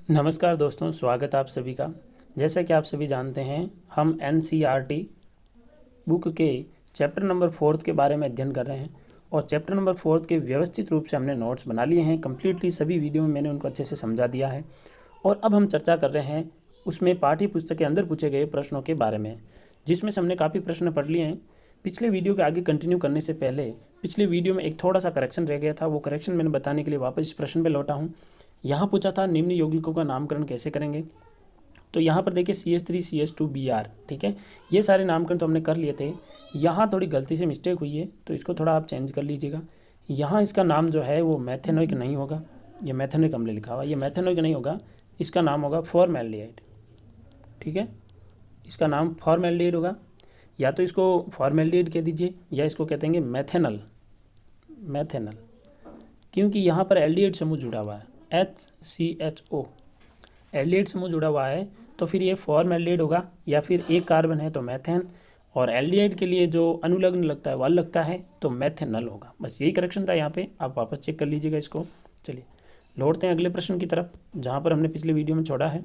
नमस्कार दोस्तों, स्वागत आप सभी का। जैसा कि आप सभी जानते हैं, हम एनसीईआरटी बुक के चैप्टर नंबर 4 के बारे में अध्ययन कर रहे हैं और चैप्टर नंबर 4 के व्यवस्थित रूप से हमने नोट्स बना लिए हैं। कम्प्लीटली सभी वीडियो में मैंने उनको अच्छे से समझा दिया है और अब हम चर्चा कर रहे हैं उसमें पाठ्य पुस्तक के अंदर पूछे गए प्रश्नों के बारे में, जिसमें से हमने काफ़ी प्रश्न पढ़ लिए हैं। पिछले वीडियो के आगे कंटिन्यू करने से पहले पिछले वीडियो में एक थोड़ा सा करेक्शन रह गया था, वो करेक्शन मैंने बताने के लिए वापस इस प्रश्न पर लौटा हूँ। यहाँ पूछा था निम्न यौगिकों का नामकरण कैसे करेंगे। तो यहाँ पर देखिए CH3 CH2 Br, ठीक है, ये सारे नामकरण तो हमने कर लिए थे। यहाँ थोड़ी गलती से मिस्टेक हुई है तो इसको थोड़ा आप चेंज कर लीजिएगा। यहाँ इसका नाम जो है वो मैथेनोइक नहीं होगा, ये मैथेनोइक हमने लिखा हुआ, ये मैथेनोइक नहीं होगा, इसका नाम होगा फॉर्मेल्डिहाइड। ठीक है, इसका नाम फॉर्मेल्डिहाइड होगा, या तो इसको फॉर्मेल्डिहाइड कह दीजिए या इसको कहते हैं मैथेनल, मैथेनल, क्योंकि यहाँ पर एल्डिहाइड समूह जुड़ा हुआ है, HCHO एल्डिहाइड समूह जुड़ा हुआ है, तो फिर ये फॉर्मेल्डिहाइड होगा, या फिर एक कार्बन है तो मैथेन, और एल्डिहाइड के लिए जो अनुलग्न लगता है वल लगता है तो मैथेनल होगा। बस यही करेक्शन था यहाँ पे, आप वापस चेक कर लीजिएगा इसको। चलिए लौटते हैं अगले प्रश्न की तरफ, जहाँ पर हमने पिछले वीडियो में छोड़ा है।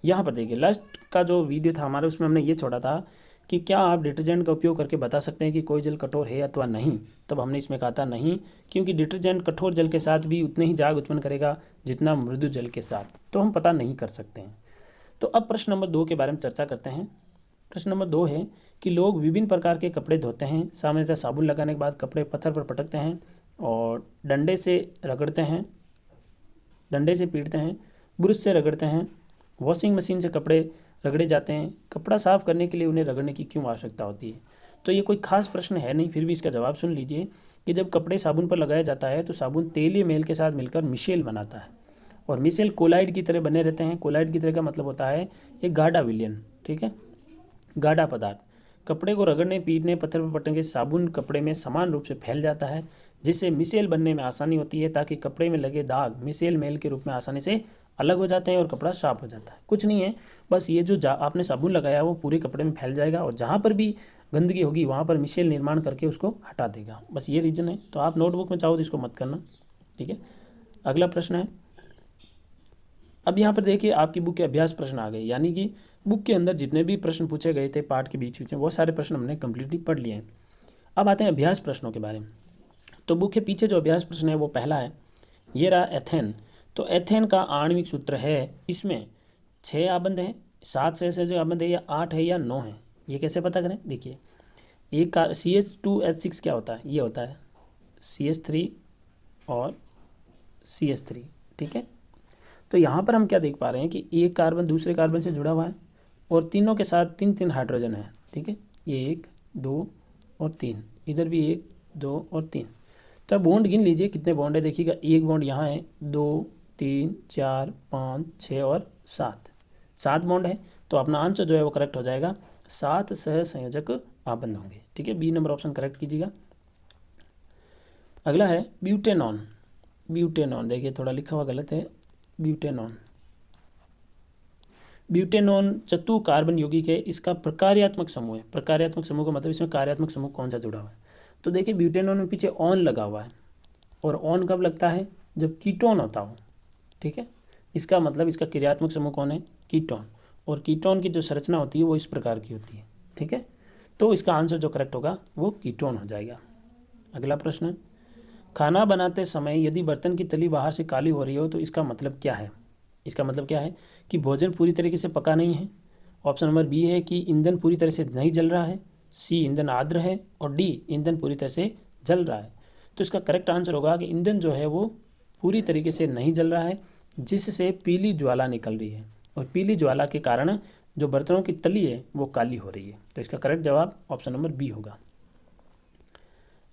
यहाँ पर देखिए लास्ट का जो वीडियो था हमारा, उसमें हमने ये छोड़ा था कि क्या आप डिटर्जेंट का उपयोग करके बता सकते हैं कि कोई जल कठोर है अथवा नहीं। तब हमने इसमें कहा था नहीं, क्योंकि डिटर्जेंट कठोर जल के साथ भी उतने ही जाग उत्पन्न करेगा जितना मृदु जल के साथ, तो हम पता नहीं कर सकते हैं। तो अब प्रश्न नंबर 2 के बारे में चर्चा करते हैं। प्रश्न नंबर 2 है कि लोग विभिन्न प्रकार के कपड़े धोते हैं। सामान्यतः साबुन लगाने के बाद कपड़े पत्थर पर पटकते हैं और डंडे से रगड़ते हैं, डंडे से पीटते हैं, ब्रश से रगड़ते हैं, वॉशिंग मशीन से कपड़े रगड़े जाते हैं। कपड़ा साफ करने के लिए उन्हें रगड़ने की क्यों आवश्यकता होती है। तो ये कोई खास प्रश्न है नहीं, फिर भी इसका जवाब सुन लीजिए कि जब कपड़े साबुन पर लगाया जाता है तो साबुन तेलीय मेल के साथ मिलकर मिशेल बनाता है, और मिशेल कोलाइड की तरह बने रहते हैं। कोलाइड की तरह का मतलब होता है एक गाढ़ा विलयन, ठीक है, गाढ़ा पदार्थ। कपड़े को रगड़ने, पीटने, पत्थर पर पटकने के साबुन कपड़े में समान रूप से फैल जाता है, जिससे मिशेल बनने में आसानी होती है, ताकि कपड़े में लगे दाग मिशेल मेल के रूप में आसानी से अलग हो जाते हैं और कपड़ा साफ हो जाता है। कुछ नहीं है, बस ये जो आपने साबुन लगाया वो पूरे कपड़े में फैल जाएगा और जहाँ पर भी गंदगी होगी वहाँ पर मिशेल निर्माण करके उसको हटा देगा। बस ये रीज़न है। तो आप नोटबुक में चाहो तो इसको मत करना, ठीक है। अगला प्रश्न है, अब यहाँ पर देखिए आपकी बुक के अभ्यास प्रश्न आ गए, यानी कि बुक के अंदर जितने भी प्रश्न पूछे गए थे पाठ के बीच बीच में, वो सारे प्रश्न हमने कम्प्लीटली पढ़ लिए हैं। अब आते हैं अभ्यास प्रश्नों के बारे में। तो बुक के पीछे जो अभ्यास प्रश्न है वो पहला है, ये रहा एथेन। तो एथेन का आणविक सूत्र है, इसमें 6 आबंध हैं, 7 से जो आबंध है, या 8 है या 9 है। ये कैसे पता करें, देखिए एक का CH2H6 क्या होता है, ये होता है CH3 और CH3, ठीक है। तो यहाँ पर हम क्या देख पा रहे हैं कि एक कार्बन दूसरे कार्बन से जुड़ा हुआ है और तीनों के साथ 3-3 हाइड्रोजन है, ठीक है। ये 1 2 और 3, इधर भी 1 2 और 3। तो बॉन्ड गिन लीजिए कितने बॉन्ड है, देखिएगा एक बॉन्ड यहाँ है, 2 3 4 5 6 और 7 बॉन्ड है। तो अपना आंसर जो है वो करेक्ट हो जाएगा, 7 सहसंयोजक आबंध होंगे, ठीक है। बी नंबर ऑप्शन करेक्ट कीजिएगा। अगला है ब्यूटेनॉन। ब्यूटेनॉन देखिए थोड़ा लिखा हुआ गलत है, ब्यूटेनॉन। ब्यूटेनॉन चतु कार्बन यौगिक है, इसका प्रकार्यात्मक समूह है। प्रकार्यात्मक समूह का मतलब इसमें कार्यात्मक समूह कौन सा जुड़ा हुआ है। तो देखिए ब्यूटेनॉन में पीछे ऑन लगा हुआ है, और ऑन कब लगता है, जब कीटोन होता हो, ठीक है। इसका मतलब इसका क्रियात्मक समूह कौन है, कीटोन, और कीटोन की जो संरचना होती है वो इस प्रकार की होती है, ठीक है। तो इसका आंसर जो करेक्ट होगा वो कीटोन हो जाएगा। अगला प्रश्न है, खाना बनाते समय यदि बर्तन की तली बाहर से काली हो रही हो तो इसका मतलब क्या है। इसका मतलब क्या है कि भोजन पूरी तरीके से पका नहीं है। ऑप्शन नंबर बी है कि ईंधन पूरी तरह से नहीं जल रहा है, सी ईंधन आर्द्र है, और डी ईंधन पूरी तरह से जल रहा है। तो इसका करेक्ट आंसर होगा कि ईंधन जो है वो पूरी तरीके से नहीं जल रहा है, जिससे पीली ज्वाला निकल रही है, और पीली ज्वाला के कारण जो बर्तनों की तली है वो काली हो रही है। तो इसका करेक्ट जवाब ऑप्शन नंबर बी होगा।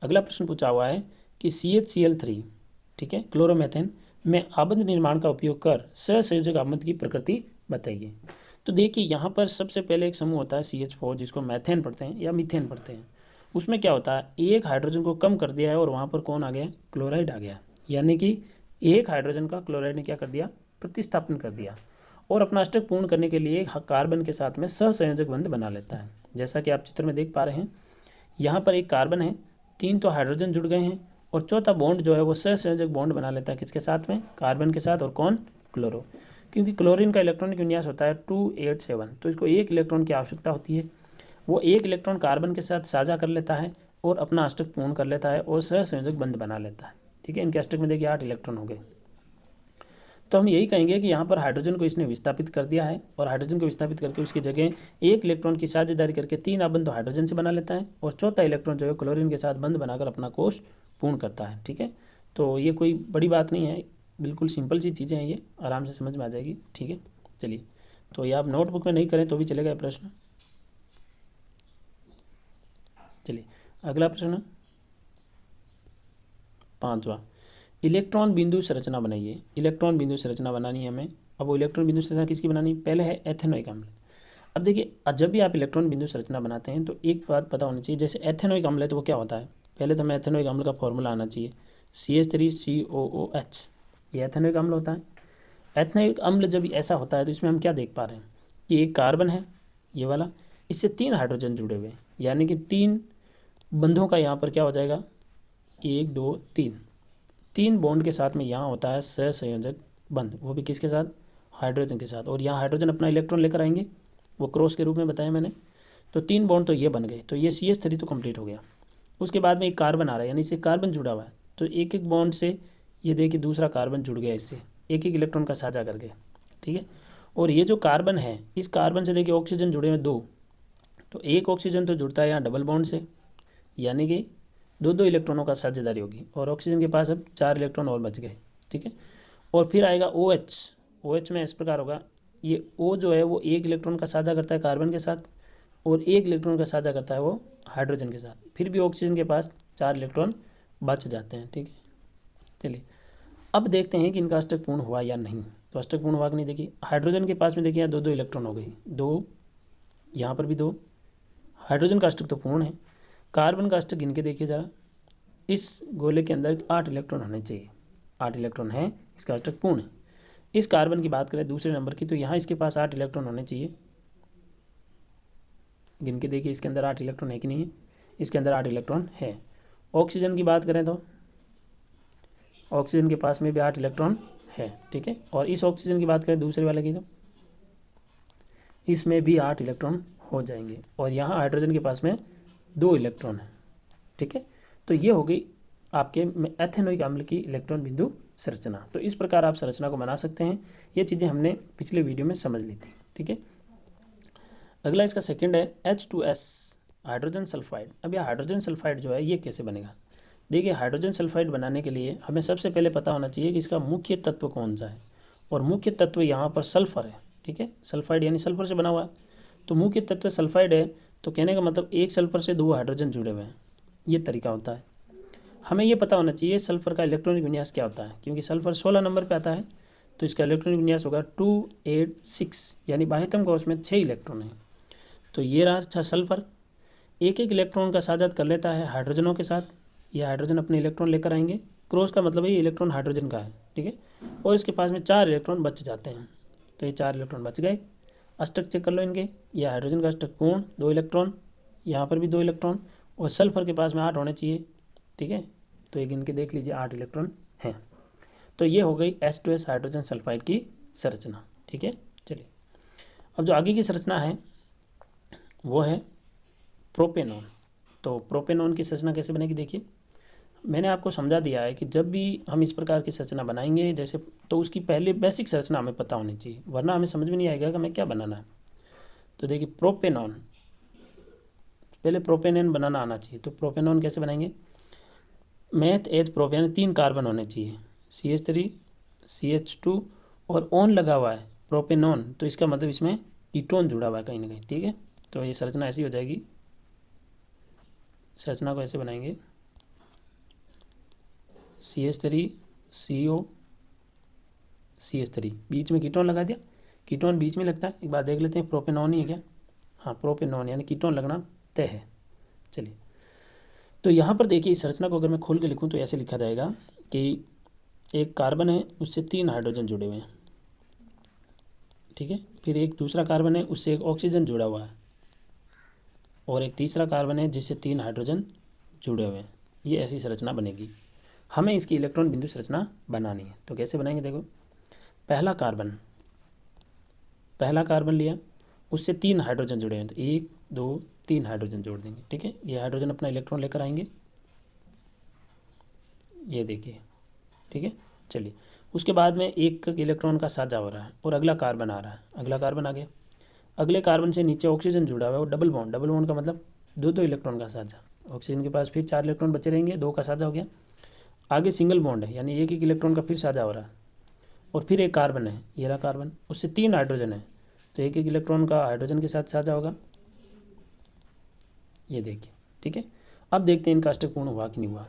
अगला प्रश्न पूछा हुआ है कि CHCl3, ठीक है, क्लोरोमेथेन में आबंध निर्माण का उपयोग कर सहसंयोजक आबंध की प्रकृति बताइए। तो देखिए यहाँ पर सबसे पहले एक समूह होता है CH4, जिसको मैथेन पढ़ते हैं या मीथेन पढ़ते हैं। उसमें क्या होता है, एक हाइड्रोजन को कम कर दिया है और वहाँ पर कौन आ गया, क्लोराइड आ गया, यानी कि एक हाइड्रोजन का क्लोराइड ने क्या कर दिया, प्रतिस्थापन कर दिया, और अपना अष्टक पूर्ण करने के लिए कार्बन के साथ में सहसंयोजक बंध बना लेता है। जैसा कि आप चित्र में देख पा रहे हैं, यहाँ पर एक कार्बन है, 3 तो हाइड्रोजन जुड़ गए हैं और चौथा बॉन्ड जो है वो सहसंयोजक बॉन्ड बना लेता है किसके साथ में, कार्बन के साथ, और कौन, क्लोरो। क्योंकि क्लोरीन का इलेक्ट्रॉनिक विन्यास होता है 287, तो इसको एक इलेक्ट्रॉन की आवश्यकता होती है। वो एक इलेक्ट्रॉन कार्बन के साथ साझा कर लेता है और अपना अष्टक पूर्ण कर लेता है और सहसंयोजक बंध बना लेता है। ठीक है, इनके अष्टक में देखिए 8 इलेक्ट्रॉन हो गए। तो हम यही कहेंगे कि यहाँ पर हाइड्रोजन को इसने विस्थापित कर दिया है, और हाइड्रोजन को विस्थापित करके उसकी जगह एक इलेक्ट्रॉन की साझेदारी करके 3 आबंध तो हाइड्रोजन से बना लेता है, और चौथा इलेक्ट्रॉन जो है क्लोरीन के साथ बंध बनाकर अपना कोष पूर्ण करता है। ठीक है, तो ये कोई बड़ी बात नहीं है, बिल्कुल सिंपल सी चीज़ें हैं, ये आराम से समझ में आ जाएगी। ठीक है, चलिए, तो ये आप नोटबुक में नहीं करें तो भी चलेगा प्रश्न। चलिए अगला प्रश्न 5वां, इलेक्ट्रॉन बिंदु संरचना बनाइए। इलेक्ट्रॉन बिंदु संरचना बनानी है हमें। अब वो इलेक्ट्रॉन बिंदु संरचना किसकी बनानी, पहले है एथेनोइक अम्ल। अब देखिए, जब भी आप इलेक्ट्रॉन बिंदु संरचना बनाते हैं तो एक बात पता होनी चाहिए, जैसे एथेनोइक अम्ल है तो वो क्या होता है, पहले तो हमें एथेनोइक अम्ल का फॉर्मूला आना चाहिए, CH3COOH, ये एथेनोइक अम्ल होता है। एथेनोइक अम्ल जब ऐसा होता है तो इसमें हम क्या देख पा रहे हैं कि एक कार्बन है ये वाला, इससे 3 हाइड्रोजन जुड़े हुए हैं, यानी कि 3 बंधों का यहाँ पर क्या हो जाएगा, 1 2 3 बॉन्ड के साथ में यहाँ होता है सहसंयोजक बंध, वो भी किसके साथ, हाइड्रोजन के साथ। और यहाँ हाइड्रोजन अपना इलेक्ट्रॉन लेकर आएंगे, वो क्रॉस के रूप में बताया मैंने। तो 3 बॉन्ड तो ये बन गए, तो ये CH3 तो कंप्लीट हो गया। उसके बाद में एक कार्बन आ रहा है, यानी इससे कार्बन जुड़ा हुआ है, तो एक एक बॉन्ड से ये देखिए दूसरा कार्बन जुड़ गया, इससे एक एक इलेक्ट्रॉन का साझा करके। ठीक है, और ये जो कार्बन है, इस कार्बन से देखिए ऑक्सीजन जुड़े हुए 2, तो एक ऑक्सीजन तो जुड़ता है यहाँ डबल बॉन्ड से, यानी कि 2 इलेक्ट्रॉनों का साझेदारी होगी, और ऑक्सीजन के पास अब 4 इलेक्ट्रॉन और बच गए। ठीक है, और फिर आएगा OH। OH में इस प्रकार होगा, ये O जो है वो एक इलेक्ट्रॉन का साझा करता है कार्बन के साथ, और एक इलेक्ट्रॉन का साझा करता है वो हाइड्रोजन के साथ, फिर भी ऑक्सीजन के पास 4 इलेक्ट्रॉन बच जाते हैं। ठीक है, चलिए अब देखते हैं कि इनका अष्टक पूर्ण हुआ या नहीं। तो अष्टक पूर्ण हुआ कि नहीं, देखिए हाइड्रोजन के पास में देखिए यहाँ 2 इलेक्ट्रॉन हो गई, 2 यहाँ पर भी 2, हाइड्रोजन का अष्टक तो पूर्ण है। कार्बन का अष्टक गिन के देखिए ज़रा, इस गोले के अंदर 8 इलेक्ट्रॉन होने चाहिए, 8 इलेक्ट्रॉन है, इसका अष्टक पूर्ण है। इस कार्बन की बात करें दूसरे नंबर की, तो यहाँ इसके पास 8 इलेक्ट्रॉन होने चाहिए, गिन के देखिए इसके अंदर 8 इलेक्ट्रॉन है कि नहीं है, इसके अंदर 8 इलेक्ट्रॉन है। ऑक्सीजन की बात करें तो ऑक्सीजन के पास में भी 8 इलेक्ट्रॉन है। ठीक है, और इस ऑक्सीजन की बात करें दूसरे वाले की, तो इसमें भी 8 इलेक्ट्रॉन हो जाएंगे, और यहाँ हाइड्रोजन के पास में 2 इलेक्ट्रॉन है। ठीक है, तो ये हो गई आपके एथेनोइक अम्ल की इलेक्ट्रॉन बिंदु संरचना। तो इस प्रकार आप संरचना को बना सकते हैं, ये चीज़ें हमने पिछले वीडियो में समझ ली थी। ठीक है, अगला इसका सेकंड है H2S, हाइड्रोजन सल्फाइड। अब यह हाइड्रोजन सल्फाइड जो है ये कैसे बनेगा, देखिए हाइड्रोजन सल्फाइड बनाने के लिए हमें सबसे पहले पता होना चाहिए कि इसका मुख्य तत्व कौन सा है, और मुख्य तत्व यहाँ पर सल्फर है। ठीक है, सल्फाइड यानी सल्फर से बना हुआ है, तो मुख्य तत्व सल्फाइड है, तो कहने का मतलब एक सल्फर से 2 हाइड्रोजन जुड़े हुए हैं, ये तरीका होता है। हमें ये पता होना चाहिए सल्फर का इलेक्ट्रॉनिक विन्यास क्या होता है, क्योंकि सल्फर 16 नंबर पे आता है, तो इसका इलेक्ट्रॉनिक विन्यास होगा 286, यानी बाह्यतम कोश में 6 इलेक्ट्रॉन है। तो ये रहा अच्छा सल्फर, एक एक इलेक्ट्रॉन का साझा कर लेता है हाइड्रोजनों के साथ, ये हाइड्रोजन अपने इलेक्ट्रॉन लेकर आएंगे, क्रॉस का मतलब है ये इलेक्ट्रॉन हाइड्रोजन का है। ठीक है, और इसके पास में 4 इलेक्ट्रॉन बच जाते हैं, तो ये 4 इलेक्ट्रॉन बच गए। अष्टक चेक कर लो इनके, ये हाइड्रोजन का अष्टक पूर्ण 2 इलेक्ट्रॉन, यहाँ पर भी 2 इलेक्ट्रॉन, और सल्फर के पास में 8 होने चाहिए। ठीक है, तो एक इनके देख लीजिए 8 इलेक्ट्रॉन हैं। तो ये हो गई H2S हाइड्रोजन सल्फाइड की संरचना। ठीक है, चलिए अब जो आगे की संरचना है वो है प्रोपेनॉन। तो प्रोपेनॉन की संरचना कैसे बनेगी, देखिए मैंने आपको समझा दिया है कि जब भी हम इस प्रकार की संरचना बनाएंगे जैसे, तो उसकी पहले बेसिक संरचना हमें पता होनी चाहिए, वरना हमें समझ में नहीं आएगा कि हमें क्या बनाना है। तो देखिए प्रोपेनॉन, पहले प्रोपेनॉन बनाना आना चाहिए। तो प्रोपेनॉन कैसे बनाएंगे, मैथ एथ प्रोपेन, 3 कार्बन होने चाहिए, CH3 CH2 और ऑन लगा हुआ है प्रोपेनॉन, तो इसका मतलब इसमें कीटोन जुड़ा हुआ है कहीं ना कहीं। ठीक है, तो ये संरचना ऐसी हो जाएगी, संरचना को ऐसे बनाएंगे CH3 CO CH3, बीच में कीटोन लगा दिया, कीटोन बीच में लगता है, एक बार देख लेते हैं प्रोपेनॉन ही है क्या, हाँ प्रोपेनॉन यानी कीटोन लगना तय है। चलिए, तो यहाँ पर देखिए इस संरचना को अगर मैं खोल के लिखूँ तो ऐसे लिखा जाएगा कि एक कार्बन है उससे 3 हाइड्रोजन जुड़े हुए हैं। ठीक है, फिर एक दूसरा कार्बन है उससे एक ऑक्सीजन जुड़ा हुआ है, और एक तीसरा कार्बन है जिससे 3 हाइड्रोजन जुड़े हुए हैं। ये ऐसी संरचना बनेगी। हमें इसकी इलेक्ट्रॉन बिंदु संरचना बनानी है। तो कैसे बनाएंगे, देखो पहला कार्बन लिया, उससे 3 हाइड्रोजन जुड़े हैं, तो 1 2 3 हाइड्रोजन जोड़ देंगे। ठीक है, ये हाइड्रोजन अपना इलेक्ट्रॉन लेकर आएंगे, ये देखिए। ठीक है, चलिए उसके बाद में एक इलेक्ट्रॉन का साझा हो रहा है और अगला कार्बन आ रहा है, अगला कार्बन आ गया। अगले कार्बन से नीचे ऑक्सीजन जुड़ा हुआ है और डबल बॉन्ड का मतलब 2 इलेक्ट्रॉन का साझा। ऑक्सीजन के पास फिर 4 इलेक्ट्रॉन बचे रहेंगे, 2 का साझा हो गया। आगे सिंगल बॉन्ड है, यानी एक इलेक्ट्रॉन का फिर साझा हो रहा है और फिर एक कार्बन है, ये रहा कार्बन, उससे 3 हाइड्रोजन है, तो एक इलेक्ट्रॉन का हाइड्रोजन के साथ साझा होगा, ये देखिए। ठीक है, अब देखते हैं इनका अष्टक पूर्ण हुआ कि नहीं हुआ।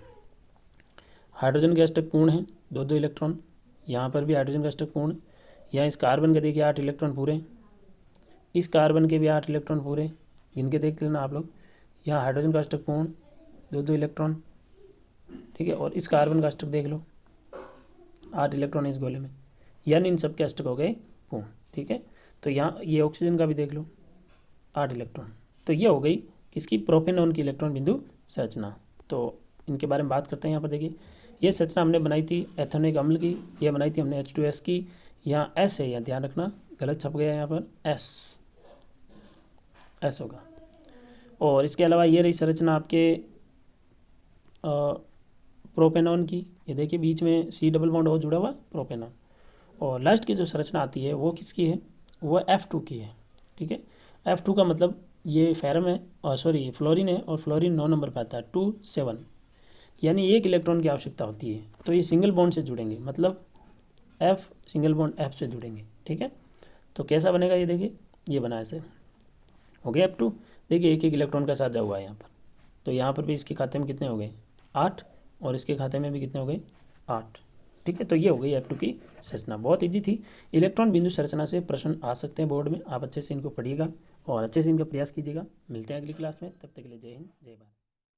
हाइड्रोजन के अष्टक पूर्ण है, 2 इलेक्ट्रॉन, यहाँ पर भी हाइड्रोजन का अष्टक पूर्ण, यहाँ इस कार्बन के देखिए 8 इलेक्ट्रॉन पूरे, इस कार्बन के भी 8 इलेक्ट्रॉन पूरे, गिन के देख लेना आप लोग। यहाँ हाइड्रोजन का अष्टक पूर्ण, 2 इलेक्ट्रॉन। ठीक है, और इस कार्बन का अष्टक देख लो, 8 इलेक्ट्रॉन इस गोले में, यानी इन सब के अष्टक हो गए पूर्ण। ठीक है, तो यहाँ ये ऑक्सीजन का भी देख लो, 8 इलेक्ट्रॉन। तो ये हो गई किसकी, प्रोपेनॉन की इलेक्ट्रॉन बिंदु संरचना। तो इनके बारे में बात करते हैं। यहाँ पर देखिए, ये संरचना हमने बनाई थी एथेनोइक अम्ल की, ये बनाई थी हमने H2S की। यहाँ S है, यहाँ ध्यान रखना गलत छप गया, यहाँ पर S होगा। और इसके अलावा ये रही संरचना आपके प्रोपेनॉन की, ये देखिए बीच में C डबल बॉन्ड हो जुड़ा हुआ प्रोपेनॉन। और लास्ट की जो संरचना आती है वो किसकी है, वो F2 की है। ठीक है, F2 का मतलब ये फेरम है, और सॉरी फ्लोरीन है, और फ्लोरीन 9 नंबर पर आता है, 2 7, यानी 1 इलेक्ट्रॉन की आवश्यकता होती है। तो ये सिंगल बॉन्ड से जुड़ेंगे, मतलब F सिंगल बॉन्ड F से जुड़ेंगे। ठीक है, तो कैसा बनेगा, ये देखिए, ये बना ऐसे, हो गया F2। देखिए एक इलेक्ट्रॉन का साझा हुआ है यहाँ पर, तो यहाँ पर भी इसके खाते में कितने हो गए, 8, और इसके खाते में भी कितने हो गए, 8। ठीक है, तो ये हो गई F2 की संरचना। बहुत ईजी थी। इलेक्ट्रॉन बिंदु संरचना से प्रश्न आ सकते हैं बोर्ड में, आप अच्छे से इनको पढ़िएगा और अच्छे से इनका प्रयास कीजिएगा। मिलते हैं अगली क्लास में, तब तक के लिए जय हिंद जय भारत।